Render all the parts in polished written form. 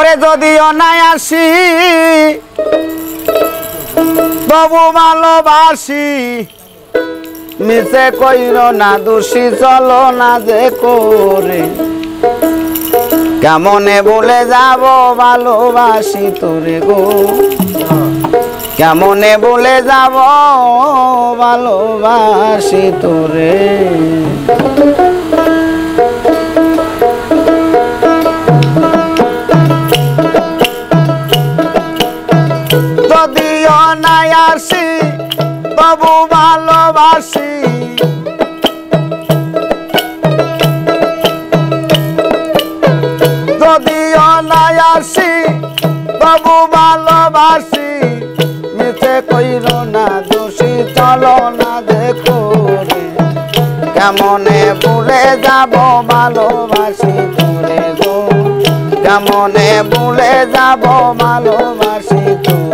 ওরে যদিও নাই আসি তবু ভালোবাসি মিছে কইর না দোষী চলো না যে করে কেমনে বলে যাব ভালোবাসি তোরে গো কেমনে বলে যাব ভালোবাসি তোরে যদিও নাই আসি তবু ভালোবাসি যদিও নাই আসি তবু ভালোবাসি মিছে কইর না দোষী চলো না দেখো রে কেমনে ভুলে যাব ভালোবাসি তোরে গো কেমনে ভুলে যাব ভালোবাসি তোরে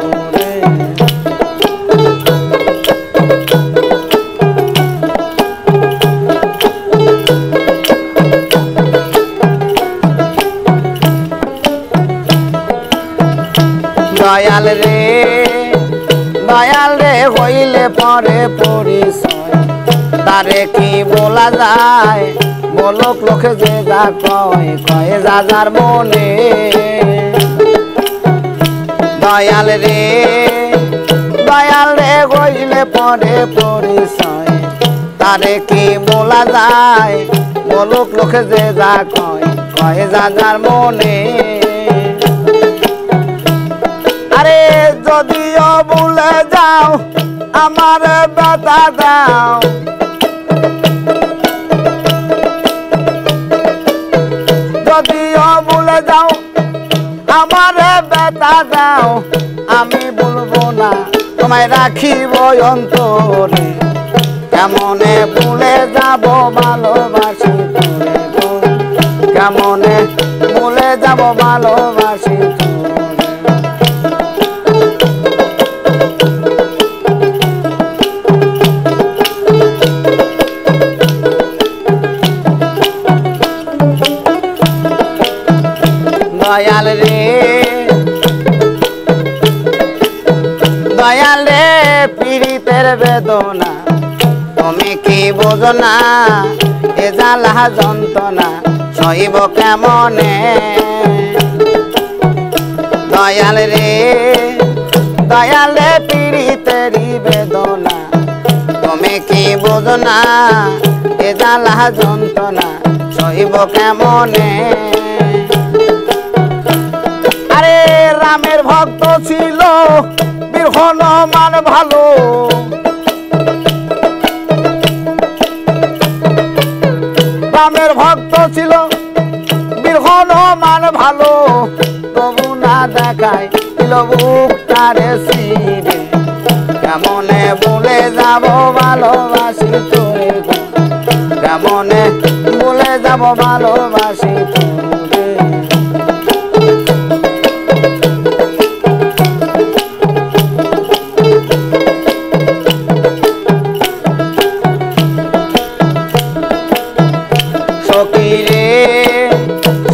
দয়াল রে হইলে পরে পরিচয় তারে কি বলা যায় বলক লোকে যে যা কয় কয় যা যার মনে দয়াল রে হইলে পরে পরিচয় তারে কি বলা যায় বলক লোকে যে যা কয় কয় যা যার মনে আরে যদিও ভুলে যাও আমার ব্যথা দাও যদিও ভুলে যাও আমার ব্যথা দাও আমি বলবো না তোমায় রাখিব অন্তরে কেমনে ভুলে যাব ভালোবাসি তোরে গো কেমনে ভুলে যাব ভালোবাসি দয়াল রে পীড়িতের বেদনা তুমি কি বোঝো না এ জ্বালা যন্ত্রণা সইব কেমনে দয়াল রে পীড়িতেরই বেদনা তুমি কি বোঝো না এ জ্বালা যন্ত্রণা সইব কেমনে আরে রামের ভক্ত ছিল বীর হনুমান ভালো রামের ভক্ত ছিল বীর হনুমান ভালো তবু না দেখায় বুক তারে সিরে কেমনে বলে যাব ভালোবাসি তোরে কেমনে বলে যাব ভালোবাসি তোরে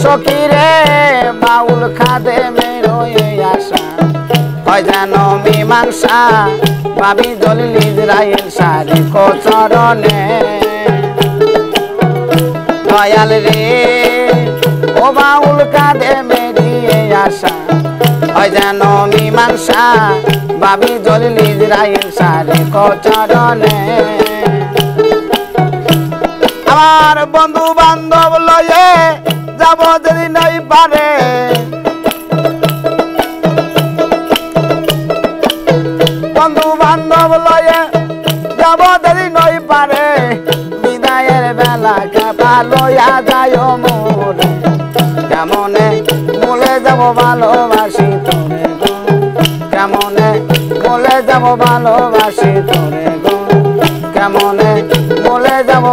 সকিরে বাউল খাদে মেরো আশা হয় যেন মীমাংসা পাবি দলিল ইসরায়েল সারি কোচরণে দয়াল রে ও বাউল খাদে মেরিয়ে আশা হয় যেন মীমাংসা পাবি দলিল ইসরায়েল সারি কোচরণে আমার বন্ধু বান্ধব লয়ে যাব যদি নাই পারে বন্ধু বান্ধব লয়ে যাব যদি নই পারে বিদায়ের বেলা কাপা লইয়া যায় মোরে কেমনে বলে যাব ভালোবাসি তোরে গো কেমনে বলে যাব ভালোবাসি তোরে গো কেমনে বলে যাব